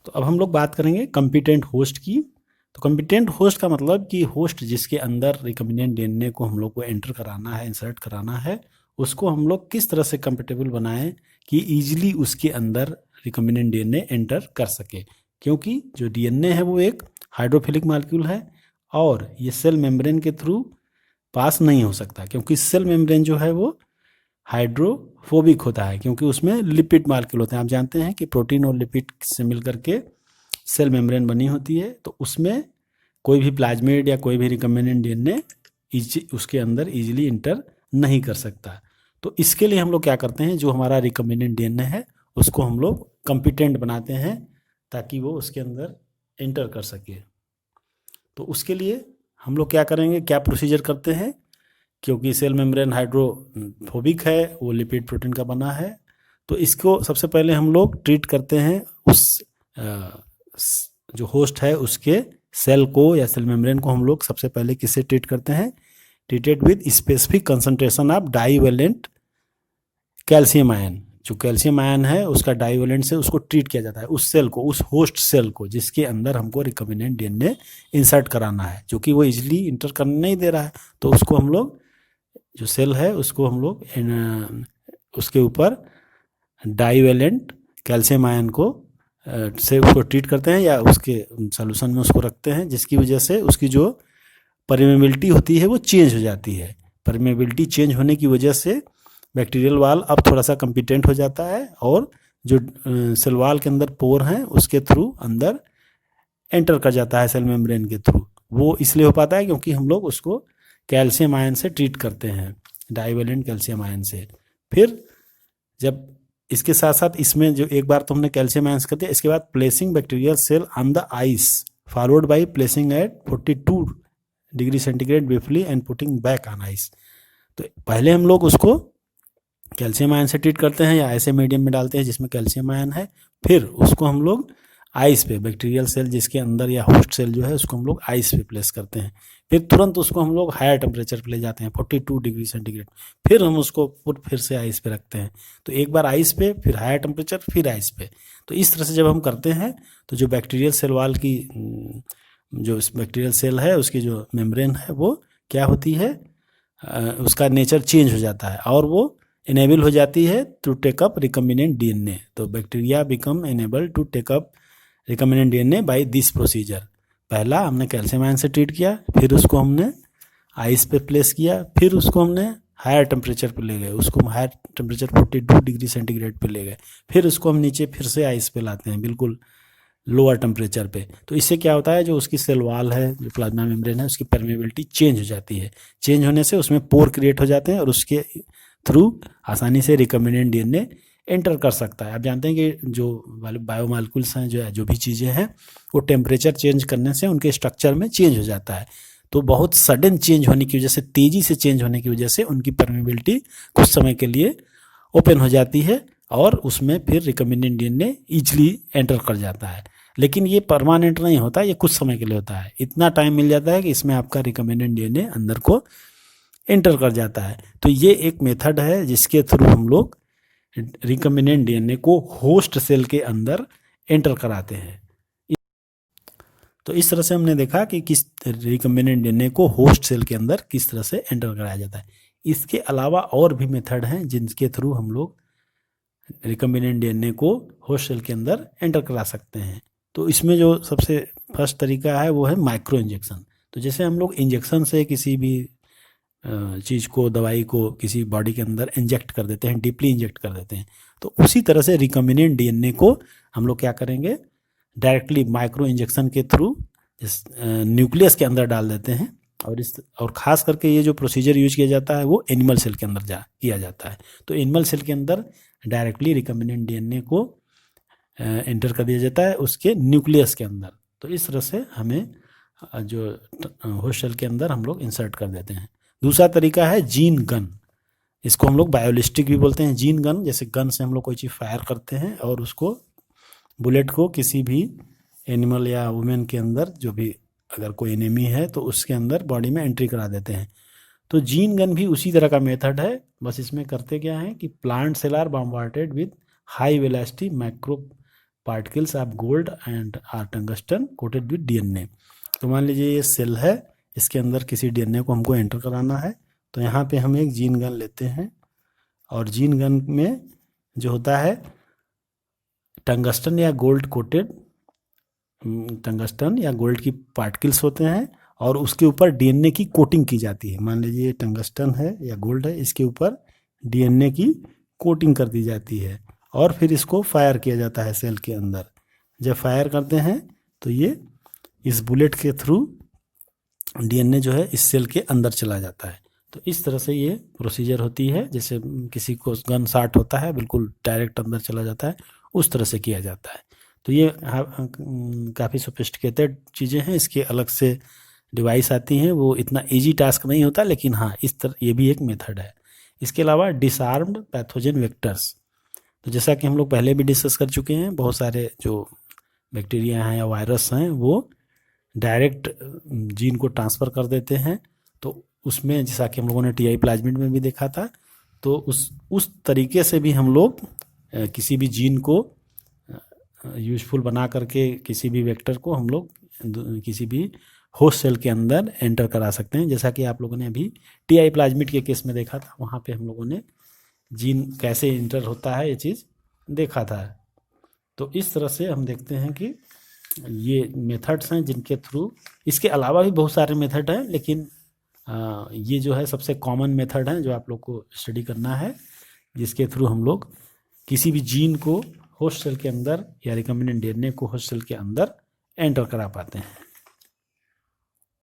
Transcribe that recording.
तो अब हम लोग बात करेंगे कम्पिटेंट होस्ट की। तो कम्पिटेंट होस्ट का मतलब कि होस्ट जिसके अंदर रिकम्बिनेंट डीएनए को हम लोग को एंटर कराना है, इंसर्ट कराना है, उसको हम लोग किस तरह से कंपेटेबल बनाएं कि ईजिली उसके अंदर रिकम्बिनेंट डीएनए एंटर कर सके। क्योंकि जो डीएनए है वो एक हाइड्रोफिलिक मॉलिक्यूल है और ये सेल मेम्ब्रेन के थ्रू पास नहीं हो सकता, क्योंकि सेल मेम्ब्रेन जो है वो हाइड्रोफोबिक होता है, क्योंकि उसमें लिपिड मॉलिक्यूल होते हैं। आप जानते हैं कि प्रोटीन और लिपिड से मिल करके सेल मेम्ब्रेन बनी होती है, तो उसमें कोई भी प्लाज्मिड या कोई भी रिकम्बिनेंट डीएनए उसके अंदर इजीली इंटर नहीं कर सकता। तो इसके लिए हम लोग क्या करते हैं, जो हमारा रिकम्बिनेंट डीएनए है उसको हम लोग कम्पिटेंट बनाते हैं ताकि वो उसके अंदर एंटर कर सके। तो उसके लिए हम लोग क्या करेंगे, क्या प्रोसीजर करते हैं, क्योंकि सेल मेम्ब्रेन हाइड्रोफोबिक है, वो लिपिड प्रोटीन का बना है, तो इसको सबसे पहले हम लोग ट्रीट करते हैं उस जो होस्ट है उसके सेल को या सेल मेम्ब्रेन को हम लोग सबसे पहले किससे ट्रीट करते हैं, treated with specific concentration of divalent calcium ion. जो कैल्शियम आयन है उसका डाईवेलेंट से उसको ट्रीट किया जाता है, उस सेल को, उस होस्ट सेल को जिसके अंदर हमको रिकम्बिनेंट डीएनए इंसर्ट कराना है, जो कि वो इजिली इंटर करने नहीं दे रहा है। तो उसको हम लोग, जो सेल है उसको हम लोग उसके ऊपर डाईवेलेंट कैल्शियम आयन को से उसको ट्रीट करते हैं या उसके सॉल्यूशन में उसको रखते हैं, जिसकी वजह से उसकी जो परमेबिलिटी होती है वो चेंज हो जाती है। परमेबिलिटी चेंज होने की वजह से बैक्टीरियल वाल अब थोड़ा सा कम्पिटेंट हो जाता है और जो सेल वाल के अंदर पोर हैं उसके थ्रू अंदर एंटर कर जाता है सेल मेम्ब्रेन के थ्रू। वो इसलिए हो पाता है क्योंकि हम लोग उसको कैल्शियम आयन से ट्रीट करते हैं, डाईवेलेंट कैल्शियम आयन से। फिर जब इसके साथ साथ इसमें जो एक बार तो हमने कैल्शियम आयंस कर दिया, इसके बाद placing bacterial cell on the ice followed by placing at 42 degree centigrade briefly and putting back on ice. तो पहले हम लोग उसको कैल्शियम आयन से ट्रीट करते हैं या ऐसे मीडियम में डालते हैं जिसमें कैल्शियम आयन है, फिर उसको हम लोग आइस पे, बैक्टीरियल सेल जिसके अंदर या होस्ट सेल जो है उसको हम लोग आइस पे प्लेस करते हैं। फिर तुरंत उसको हम लोग हायर टेम्परेचर पे ले जाते हैं 42 डिग्री सेंटीग्रेड, फिर हम उसको फिर से आइस पे रखते हैं। तो एक बार आइस पे, फिर हायर टेम्परेचर, फिर आइस पे। तो इस तरह से जब हम करते हैं तो जो बैक्टीरियल सेल वाल की जो बैक्टीरियल सेल है उसकी जो मेम्ब्रेन है वो क्या होती है, उसका नेचर चेंज हो जाता है और वो इनेबल हो जाती है to take up recombinant DNA. तो bacteria become enable to take up recombinant DNA by this procedure. पहला हमने कैल्शियम आयन से ट्रीट किया, फिर उसको हमने आइस पे प्लेस किया, फिर उसको हमने हायर टेम्परेचर पे ले गए, उसको हायर टेम्परेचर 42 डिग्री सेंटीग्रेड पे ले गए, फिर उसको हम नीचे फिर से आइस पे लाते हैं बिल्कुल लोअर टेम्परेचर पे। तो इससे क्या होता है, जो उसकी सेल वाल है, जो प्लाज्मा मेम्ब्रेन है, उसकी परमेबिलिटी चेंज हो जाती है। चेंज होने से उसमें पोर क्रिएट हो जाते हैं और उसके थ्रू आसानी से रिकम्बिनेंट डीएनए एंटर कर सकता है। आप जानते हैं कि जो बायोमॉलिक्यूल्स हैं, जो भी चीज़ें हैं, वो टेम्परेचर चेंज करने से उनके स्ट्रक्चर में चेंज हो जाता है। तो बहुत सडन चेंज होने की वजह से, तेज़ी से चेंज होने की वजह से उनकी परमेबिलिटी कुछ समय के लिए ओपन हो जाती है और उसमें फिर रिकम्बिनेंट डीएनए ईजिली एंटर कर जाता है। लेकिन ये परमानेंट नहीं होता, ये कुछ समय के लिए होता है। इतना टाइम मिल जाता है कि इसमें आपका रिकम्बिनेंट डीएनए अंदर को एंटर कर जाता है। तो ये एक मेथड है जिसके थ्रू हम लोग रिकम्बिनेंट डीएनए को होस्ट सेल के अंदर एंटर कराते हैं। तो इस तरह से हमने देखा कि किस रिकम्बिनेंट डीएनए को होस्ट सेल के अंदर किस तरह से एंटर कराया जाता है। इसके अलावा और भी मेथड हैं जिनके थ्रू हम लोग रिकम्बिनेंट डीएनए को होस्ट सेल के अंदर एंटर करा सकते हैं। तो इसमें जो सबसे फर्स्ट तरीका है वो है माइक्रो इंजेक्शन। तो जैसे हम लोग इंजेक्शन से किसी भी चीज़ को, दवाई को किसी बॉडी के अंदर इंजेक्ट कर देते हैं, डीपली इंजेक्ट कर देते हैं, तो उसी तरह से रिकम्बिनेंट डीएनए को हम लोग क्या करेंगे, डायरेक्टली माइक्रो इंजेक्शन के थ्रू इस न्यूक्लियस के अंदर डाल देते हैं। और ख़ास करके ये जो प्रोसीजर यूज किया जाता है वो एनिमल सेल के अंदर किया जाता है। तो एनिमल सेल के अंदर डायरेक्टली रिकम्बिनेंट डीएनए को एंटर कर दिया जाता है उसके न्यूक्लियस के अंदर। तो इस तरह से हमें जो होस्ट सेल के अंदर हम लोग इंसर्ट कर देते हैं। दूसरा तरीका है जीन गन। इसको हम लोग बायोलिस्टिक भी बोलते हैं। जीन गन, जैसे गन से हम लोग कोई चीज़ फायर करते हैं और उसको बुलेट को किसी भी एनिमल या वुमेन के अंदर, जो भी अगर कोई एनिमी है तो उसके अंदर बॉडी में एंट्री करा देते हैं। तो जीन गन भी उसी तरह का मेथड है, बस इसमें करते क्या है कि plant cell are bombarded with high velocity particles of gold and or tungsten coated with DNA. तो मान लीजिए ये सेल है, इसके अंदर किसी डीएनए को हमको एंटर कराना है। तो यहाँ पे हम एक जीन गन लेते हैं और जीन गन में जो होता है टंगस्टन या गोल्ड कोटेड टंगस्टन या गोल्ड की पार्टिकल्स होते हैं और उसके ऊपर डीएनए की कोटिंग की जाती है। मान लीजिए ये टंगस्टन है या गोल्ड है, इसके ऊपर डीएनए की कोटिंग कर दी जाती है और फिर इसको फायर किया जाता है सेल के अंदर। जब फायर करते हैं तो ये इस बुलेट के थ्रू डीएनए जो है इस सेल के अंदर चला जाता है। तो इस तरह से ये प्रोसीजर होती है, जैसे किसी को गन शॉट होता है बिल्कुल डायरेक्ट अंदर चला जाता है, उस तरह से किया जाता है। तो ये काफ़ी सोफिस्टिकेटेड चीज़ें हैं, इसके अलग से डिवाइस आती हैं, वो इतना इजी टास्क नहीं होता, लेकिन हाँ इस तरह ये भी एक मेथड है। इसके अलावा डिसआर्म्ड पैथोजन वेक्टर्स, तो जैसा कि हम लोग पहले भी डिस्कस कर चुके हैं, बहुत सारे जो बैक्टीरिया हैं या वायरस हैं वो डायरेक्ट जीन को ट्रांसफ़र कर देते हैं। तो उसमें जैसा कि हम लोगों ने टीआई प्लाज्मिड में भी देखा था, तो उस तरीके से भी हम लोग किसी भी जीन को यूजफुल बना करके किसी भी वेक्टर को हम लोग किसी भी होस्ट सेल के अंदर एंटर करा सकते हैं। जैसा कि आप लोगों ने अभी टीआई प्लाज्मिड के केस में देखा था, वहाँ पे हम लोगों ने जीन कैसे इंटर होता है ये चीज़ देखा था। तो इस तरह से हम देखते हैं कि ये मेथड्स हैं जिनके थ्रू, इसके अलावा भी बहुत सारे मेथड हैं, लेकिन ये जो है सबसे कॉमन मेथड है जो आप लोग को स्टडी करना है, जिसके थ्रू हम लोग किसी भी जीन को होस्ट सेल के अंदर या रिकम्बिनेंट डीएनए को होस्ट सेल के अंदर एंटर करा पाते हैं।